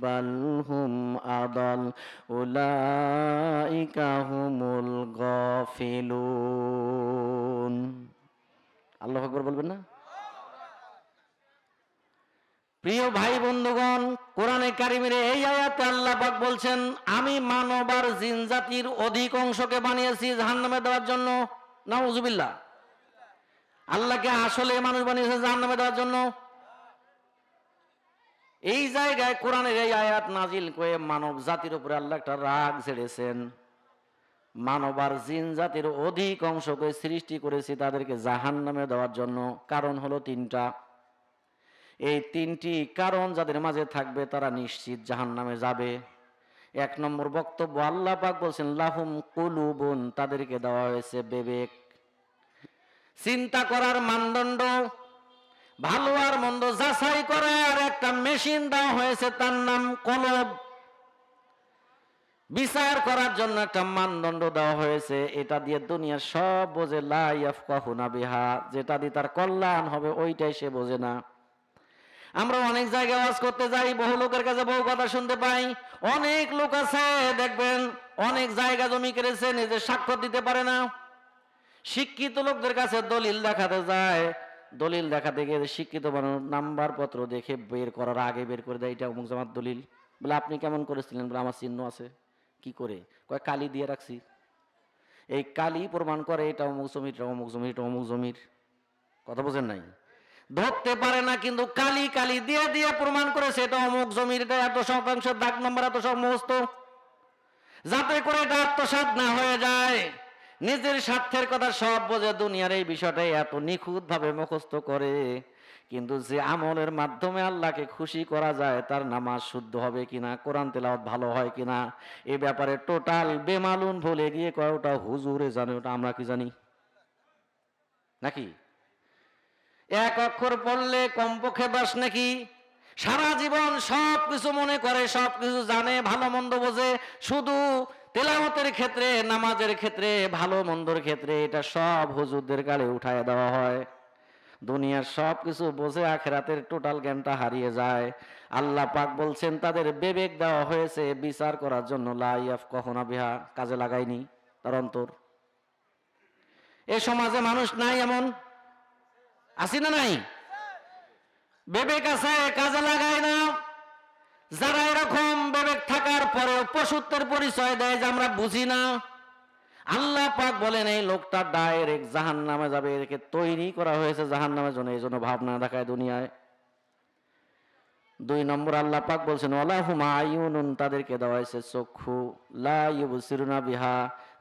বাল হুম আদাল উলাইকা হুমুল গাফিলুন। আল্লাহু আকবার বলবেন না? প্রিয় ভাই বন্ধুগণ, কোরআনে কারিমের এই আয়াতে আল্লাহ পাক বলছেন, আমি মানব আর জিন জাতির অধিক অংশকে বানিয়েছি জাহান্নামে দেওয়ার জন্য। নাউজুবিল্লাহ। আল্লাহকে আসলে মানুষ বানিয়েছে জাহান্নামে দেওয়ার জন্য? এই জায়গায় কোরআনের এই আয়াত নাজিল করে মানব জাতির উপরে আল্লাহ একটা রাগ ছেড়েছেন। মানব আর জিন জাতির অধিক অংশকে সৃষ্টি করেছি তাদেরকে জাহান্নামে দেওয়ার জন্য। কারণ হলো তিনটা। এই তিনটি কারণ যাদের মাঝে থাকবে তারা নিশ্চিত জাহান্নামে যাবে। এক নম্বর বক্তব্য, আল্লাহ পাক বলছেন লাহুম কুলুবুন, তাদেরকে দেওয়া হয়েছে বিবেক, চিন্তা করার মানদণ্ড, ভালো আর মন্দ যাচাই করার একটা মেশিন দেওয়া হয়েছে, তার নাম কলব। বিচার করার জন্য একটা মানদণ্ড দেওয়া হয়েছে, এটা দিয়ে দুনিয়া সব বোঝে। লা ইয়াফকাহুনা বিহা, যেটা দিয়ে তার কল্যাণ হবে ওইটাই সে বোঝে না। আমরা অনেক জায়গায় ওয়াজ করতে যাই, বহু লোকের কাছে বহু কথা শুনতে পাই। অনেক লোক আছে দেখবেন অনেক জায়গা জমি কিনেছে, নিজে সাক্ষ্য দিতে পারে না। শিক্ষিত লোকদের কাছে দলিল দেখাতে যায়, দলিল দেখাতে গিয়ে শিক্ষিত মানুষ নাম্বার পত্র দেখে বের করার আগে বের করে দেয়, এটা অমুক জামার দলিল। বলে আপনি কেমন করেছিলেন? বলে আমার চিহ্ন আছে। কি করে? কয় কালি দিয়ে রাখছি। এই কালি প্রমাণ করে এটা অমুক জমির, এটা অমুক জমির, এটা অমুক জমির। কথা বোঝেন নাই? ধরতে পারে না, কিন্তু কালি কালি দিয়ে দিয়ে প্রমাণ করেছে এটা অমুক জমির, এটা এত শতাংশ, দাগ নম্বর এত সমস্ত, যাতে করে এটা আত্মসাৎ না হয়ে যায়। নিজের স্বার্থের কথা সব বোঝে, দুনিয়ার এই বিষয়টাই এত নিখুঁত ভাবে মুখস্থ করে। কিন্তু যে আমলের মাধ্যমে আল্লাহকে খুশি করা যায়, তার নামাজ শুদ্ধ হবে কিনা, কোরআন তেলাওয়াত ভালো হয় কিনা, এ ব্যাপারে টোটাল বেমালুন ভুলে গিয়ে কয় ওটা হুজুরে জানে, ওটা আমরা কি জানি নাকি? এক অক্ষর পড়লে কমপক্ষে 10 নাকি। সারা জীবন সব কিছু মনে করে, সব কিছু জানে, ভালো মন্দ বোঝে, শুধু তেলাওয়াতের ক্ষেত্রে, নামাজের ক্ষেত্রে, ভালো মন্দর ক্ষেত্রে এটা সব হুজুরদের গালে উঠায় দেওয়া হয়। দুনিয়ার সব কিছু বোঝে, আখিরাতের টোটাল জ্ঞানটা হারিয়ে যায়। আল্লাহ পাক বলছেন তাদের বিবেক দেওয়া হয়েছে বিচার করার জন্য। লা ইয়াফকাহুনা বিহা, কাজে লাগায়নি তার অন্তর। এ সমাজে মানুষ নাই এমন? আছি না নাই? বিবেক আছে, কাজে লাগায় না। যারা এরকম বিবেক থাকার পরেও পশুত্বের পরিচয় দেয় যে আমরা বুঝি না, আল্লাহ পাক বলেন এই লোকটা ডাইরেক্ট জাহান্নামে যাবে। একে তৈরি করা হয়েছে জাহান্নামের জন্য, এই জন্য ভাবনা দেখায় দুনিয়ায়। 2 নম্বর আল্লাহ পাক বলছেন ওয়ালাহুম আয়ুনুন, তাদেরকে দেওয়া হয়েছে চক্ষু, লা ইউবসিরুনা বিহা,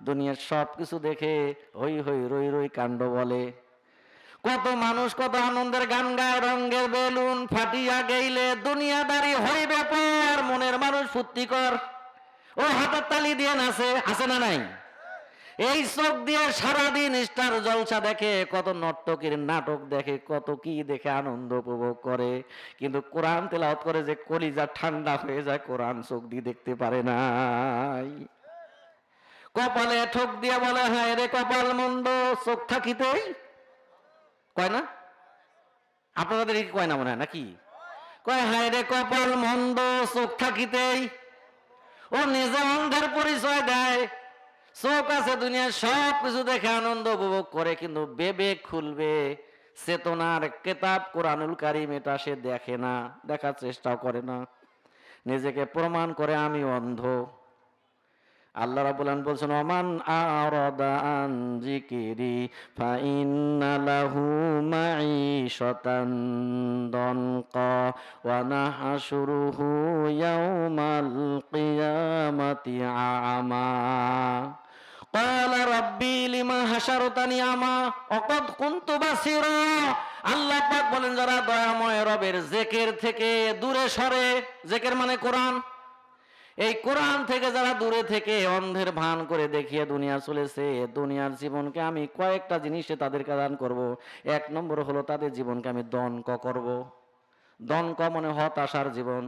দুনিয়ার সব কিছু দেখে হই হই রই রই কাণ্ড বলে। কত মানুষ কত আনন্দের গান গায়, রঙের বেলুন ফাটিয়া গেইলে দুনিয়াদারি হয় ব্যাপার, মনের মানুষ ফুর্তি কর, ও হাতের তালি দিয়ে নাচে, আছে না নাই? এই চোখ দিয়ে সারাদিন স্টার জলসা দেখে, কত নর্তকীর নাটক দেখে, কত কি দেখে আনন্দ উপভোগ করে। কিন্তু কোরআন তেলাওয়াত করে যে কলিজা ঠান্ডা হয়ে যায়, কোরআন চোখ দিয়ে দেখতে পারে নাই। কপালে ঠোক দিয়ে বলে হায় রে কপাল মন্দ, চোখ থাকিতেই কয় না? আপনাদের কি কয় না মনে হয় নাকি? কয় হায় রে কপাল মন্দ, চোখ থাকিতেই। ও নিজে অন্ধের পরিচয় দেয়, চোখ আছে দুনিয়ার সব কিছু দেখে আনন্দ উপভোগ করে, কিন্তু বিবেক খুলবে, চেতনার কিতাব কোরআনুল কারীম এটা সে দেখে না, দেখার চেষ্টাও করে না, নিজেকে প্রমাণ করে আমি অন্ধ। আল্লাহ রাব্বুল আলামিন বলছেন ওমান আরাদা আন যিকরি ফাইন্না লাহু মাঈশাতান দানকা ওয়া নাহশুরুহু ইয়াওমাল কিয়ামাতি আমা ক্বালা রাব্বি লিমা হাশারতানি আমা ওয়া ক্বাদ কুনতু বাসীরা। আল্লাহ পাক বলেন যারা দয়াময় রবের জিকির থেকে দূরে সরে, জিকির মানে কোরআন, এই কোরআন থেকে যারা দূরে থেকে অন্ধের ভান করে দেখিয়ে দুনিয়া চলেছে, দুনিয়ার জীবনকে আমি কয়েকটা জিনিসে তাদেরকে দান করব। 1 নম্বর হলো তাদের জীবনকে আমি দনক করব। দনক মানে হতাশার জীবন।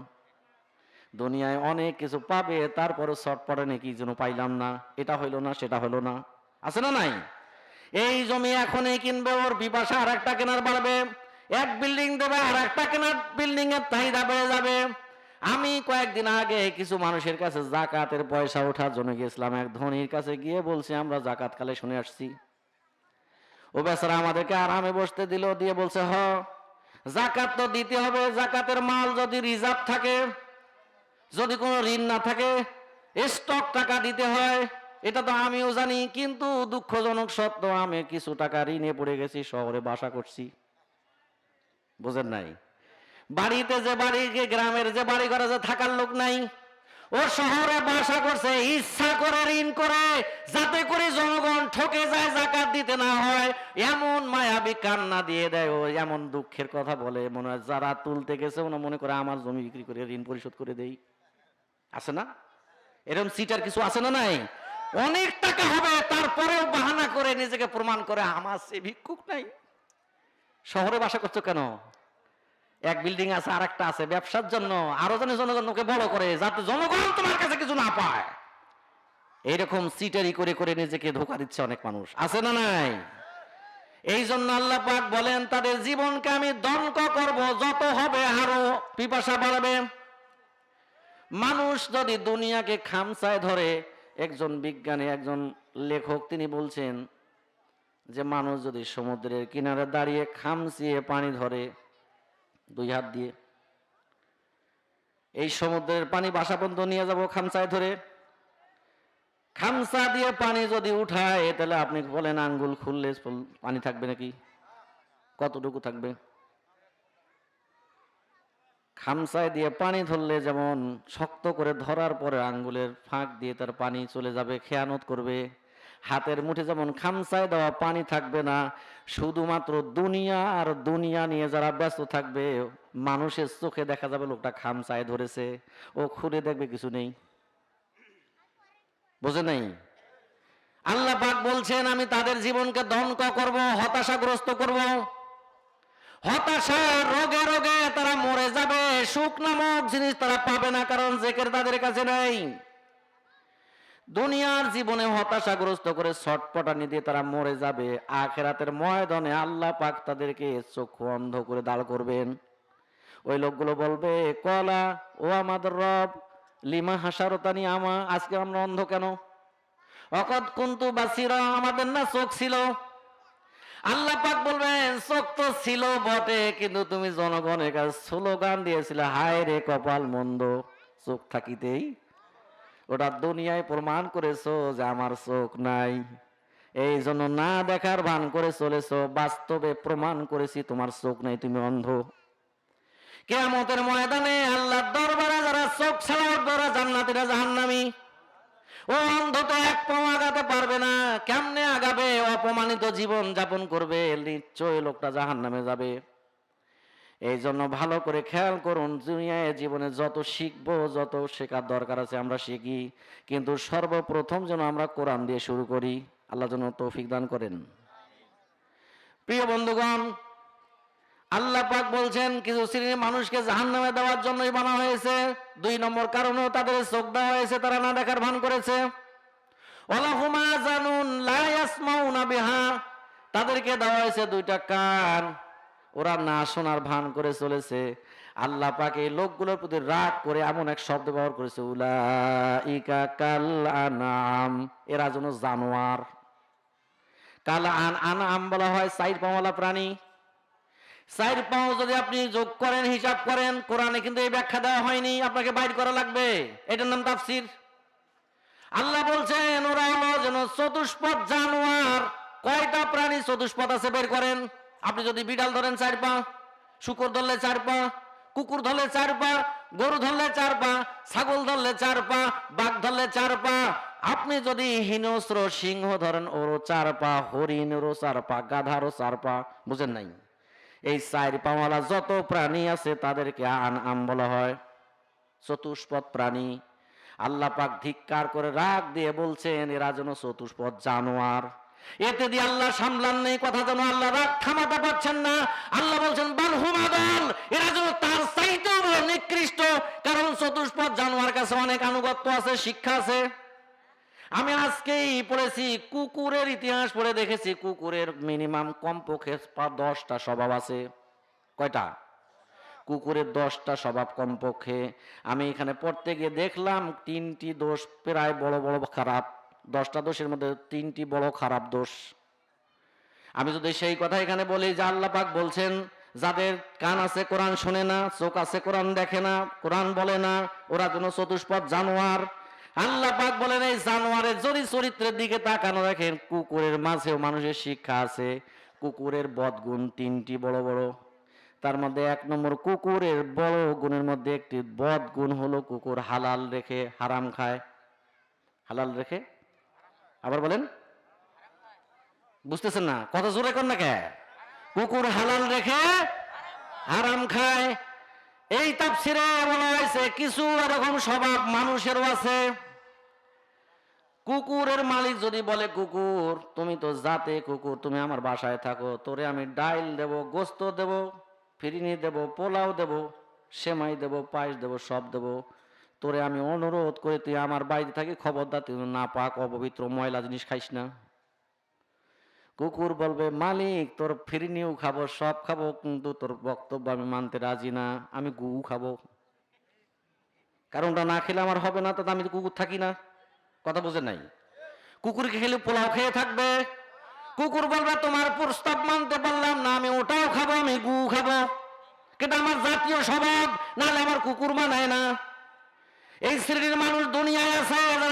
দুনিয়ায় অনেক কিছু পাবে, তারপরে শর্টপটে নাকি যেন পাইলাম না, এটা হইলো না, সেটা হইলো না, আছে না নাই? এই জমি এখনই কিনবে, ওর বিপাশা আর একটা কেনার বাড়বে, এক বিল্ডিং দেবে আর একটা কেনার বিল্ডিং এর চাহিদা বেড়ে যাবে। আমি কয়েকদিন আগে কিছু মানুষের কাছে জাকাতের পয়সা ওঠার জন্য গেছিলাম। এক ধনীর কাছে গিয়ে বলছি আমরা জাকাত কালেকশনে আসছি। ও বেচারা আমাদেরকে আরামে বসতে দিল, দিয়ে বলছে জাকাত তো দিতে হবে, জাকাতের মাল যদি রিজার্ভ থাকে, যদি কোনো ঋণ না থাকে, স্টক টাকা দিতে হয়, এটা তো আমিও জানি। কিন্তু দুঃখজনক সত্য, আমি কিছু টাকা ঋণে পড়ে গেছি, শহরে বাসা করছি। বুঝেন নাই? বাড়িতে যে বাড়ি, গ্রামের যে বাড়ি ঘরে যে থাকার লোক নাই, ও শহরে বাসা করছে ইচ্ছা করে ঋণ করে, যাতে করে জনগণ ঠকে যায়, জাকাত দিতে না হয়। এমন মায়াবী কান্না দিয়ে দেয়, ও এমন দুঃখের কথা বলে, মনে হয় যারা তুলতে গেছে ওনা মনে করে আমার জমি বিক্রি করে ঋণ পরিশোধ করে দেই। আছে না এরকম সিটার কিছু? আছে না নাই? অনেক টাকা হবে, তারপরেও বাহানা করে নিজেকে প্রমাণ করে আমার সে ভিক্ষুক নাই। শহরে বাসা করছো কেন? এক বিল্ডিং আছে, আর একটা আছে ব্যবসার জন্য, আরো যেন জনগণকে বড় করে, যাতে জনগণ তোমার কাছে কিছু না পায়। এইরকম সিটারি করে করে নিজেকে ধোঁকা দিচ্ছে অনেক মানুষ। আছে না নাই? এই জন্য আল্লাহ পাক বলেন তাদের জীবনকে আমি দঙ্ক করব, যত হবে আরো পিপাসা বাড়াবে। মানুষ যদি দুনিয়াকে খামচায় ধরে, একজন বিজ্ঞানী, একজন লেখক তিনি বলছেন যে মানুষ যদি সমুদ্রের কিনারে দাঁড়িয়ে খামচিয়ে পানি ধরে দুই হাত দিয়ে, এই সমুদ্রের পানি বাসা পর্যন্ত নিয়ে যাব খামচায় ধরে, খামচা দিয়ে পানি যদি উঠায়, তাহলে আপনি বলেন আঙ্গুল খুললে পানি থাকবে নাকি? কতটুকু থাকবে? খামচায় দিয়ে পানি ধরলে যেমন শক্ত করে ধরার পরে আঙ্গুলের ফাঁক দিয়ে তার পানি চলে যাবে, খেয়ানত করবে, হাতের মুঠে যেমন খামচায় দেওয়া পানি থাকবে না, শুধুমাত্র দুনিয়া আর দুনিয়া নিয়ে যারা ব্যস্ত থাকবে, মানুষের চোখে দেখা যাবে লোকটা খামচায় ধরেছে, ও খুলে দেখবে কিছু নেই। বোঝে নাই? আল্লাহ পাক বলছেন আমি তাদের জীবনকে ধ্বংস করব, হতাশাগ্রস্ত করব। হতাশা রোগে রোগে তারা মরে যাবে, সুখ নামক জিনিস তারা পাবে না, কারণ জেকের তাদের কাছে নেই। দুনিয়ার জীবনে হতাশাগ্রস্ত করে ছটপটানি দিয়ে তারা মরে যাবে। আখিরাতের ময়দানে আল্লাহ পাক তাদেরকে চক্ষু অন্ধ করে দাঁড় করবেন। ওই লোকগুলো বলবে কলা ও আমাদের রব লিমা হাসারতানি আমা, আজকে আমরা অন্ধ কেন? অকদ কুন্তু বাসিরা, আমাদের না চোখ ছিল? আল্লাহ পাক বলবেন চোখ তো ছিল বটে, কিন্তু তুমি জনগণের কাছে স্লোগান দিয়েছিলে হায় রে কপাল মন্দ, চোখ থাকিতেই ওটা দুনিয়ায় প্রমাণ করেছো যে আমার চোখ নাই, এই জন্য না দেখার ভান করে চলেছো, বাস্তবে প্রমাণ করেছি তোমার চোখ নাই, তুমি অন্ধ। কিয়ামতের ময়দানে আল্লাহর দরবারে যারা চোখ ছাড়া যারা জান্নাতীরা জাহান্নামী, ও অন্ধ তো এক পাও আগাতে পারবে না, কেমনে আগাবে? অপমানিত জীবন যাপন করবে, নিশ্চয় লোকটা জাহান্নামে যাবে। এই জন্য ভালো করে খেয়াল করুন, দুনিয়ায় জীবনে যত শিখবো, যত শেখার দরকার আছে আমরা শিখি, কিন্তু সর্বপ্রথম যেন আমরা কোরআন দিয়ে শুরু করি। আল্লাহ যেন তৌফিক দান করেন। প্রিয় বন্ধুগণ, আল্লাহ পাক বলছেন কিছু শ্রেণীর মানুষকে জাহান্নামে দেওয়ার জন্যই বানা হয়েছে। 2 নম্বর কারণেও তাদের চোখ দেওয়া হয়েছে, তারা না দেখার ভান করেছে। ওয়ালাহুম আযানুন লা ইয়াসমাউনা বিহা, তাদেরকে দেওয়া হয়েছে 2টা কান, ওরা না শোনার ভান করে চলেছে। আল্লাহ পাক এই লোকগুলোর প্রতি রাগ করে এমন এক শব্দ ব্যবহার করেছে উলাইকা কাল আনাম, এরা যেন জানোয়ার। কাল আনাম বলা হয় 4 পাওয়ালা প্রাণী। 4 পাও যদি আপনি যোগ করেন, হিসাব করেন, কোরআনে কিন্তু এই ব্যাখ্যা দেওয়া হয়নি, আপনাকে বাইর করা লাগবে, এটার নাম তাফসীর। আল্লাহ বলছেন ওরা হলো যেন চতুষ্পদ জানোয়ার। কয়টা প্রাণী চতুষ্পদ আছে বের করেন। আপনি যদি বিড়াল ধরেন 4 পা, শূকর ধরলে 4 পা, কুকুর ধরলে 4 পা, গরু ধরলে 4 পা, ছাগল ধরলে 4 পা, বাঘ ধরলে 4 পা। আপনি যদি হিংস্র সিংহ ধরেন, ওরও 4 পা, হরিণেরও 4 পা, গাধারও 4 পা। বুঝেন নাই? এই 4 পাওয়ালা যত প্রাণী আছে তাদেরকে আনআম বলা হয়, চতুষ্পদ প্রাণী। আল্লাহ পাক ধিক্কার করে রাগ দিয়ে বলছেন এরা যেন চতুষ্পদ জানোয়ার। এতে দিয়ে আল্লাহ সামলান নেই, কথা যেন আল্লাহ রাগ থামাতে পারছেন না। আল্লাহ বলছেন বাল হুম আদাল, এরা যেন তার চাইতেও নিকৃষ্ট, কারণ চতুষ্পদ জানোয়ার কাছে অনেক আনুগত্য আছে, শিক্ষা আছে। আমি আজকেই পড়েছি, কুকুরের ইতিহাস পড়ে দেখেছি, কুকুরের মিনিমাম কমপক্ষে 10টা স্বভাব আছে। কয়টা? কুকুরের 10টা স্বভাব কমপক্ষে। আমি এখানে পড়তে গিয়ে দেখলাম 3টি দোষ প্রায় বড় বড় খারাপ। 10টা দোষের মধ্যে 3টি বড় খারাপ দোষ। আমি যদি সেই কথা এখানে বলি যে আল্লাহ পাক বলছেন যাদের কান আছে কোরআন শোনে না, চোখ আছে কোরআন দেখে না, কোরআন বলে না, ওরা যেন চতুষ্পদ জানোয়ার। আল্লাহ পাক বলেন এই জানোয়ারের যদি চরিত্রের দিকে তাকানো দেখেন, কুকুরের মাঝেও মানুষের শিক্ষা আছে। কুকুরের বদগুণ 3টি বড় বড়। তার মধ্যে 1 নম্বর, কুকুরের বড় গুণের মধ্যে একটি বদগুণ হলো কুকুর হালাল রেখে হারাম খায়। হালাল রেখে, আবার বলেন, বুঝতেছেন না? কথা জোরে কর না কে? কুকুর হালাল রেখে হারাম খায়। এই তাফসীরে বলা হয়েছে কিছু এরকম স্বভাব মানুষেরও আছে। কুকুরের মালিক যদি বলে, কুকুর তুমি তো জাতে কুকুর, তুমি আমার বাসায় থাকো, তোরে আমি ডাইল দেব, গোস্ত দেব, ফিরিনি দেব, পোলাও দেব, সেমাই দেব, পায়েস দেব, সব দেব, তোরে আমি অনুরোধ করে তুই আমার বাড়িতে থাকি, খবরদার তুই না পাক অপবিত্র ময়লা জিনিস খাইস না। কুকুর বলবে, মালিক তোর ফিরিনিও খাবো, সব খাবো, কিন্তু তোর বক্তব্য আমি মানতে রাজি না, আমি গু খাবো। কারণটা না খেলে আমার হবে না, তো আমি তো কুকুর থাকি না। কথা বুঝে নাই? কুকুরকে খেলে পোলাও খেয়ে থাকবে। কুকুর বলবে, তোমার প্রস্তাব মানতে পারলাম না, আমি ওটাও খাবো, আমি গু খাবো, কিন্তু আমার জাতীয় স্বভাব, নাহলে আমার কুকুর মানায় না। এই শ্রেণীর মানুষ দুনিয়ায় আছে যারা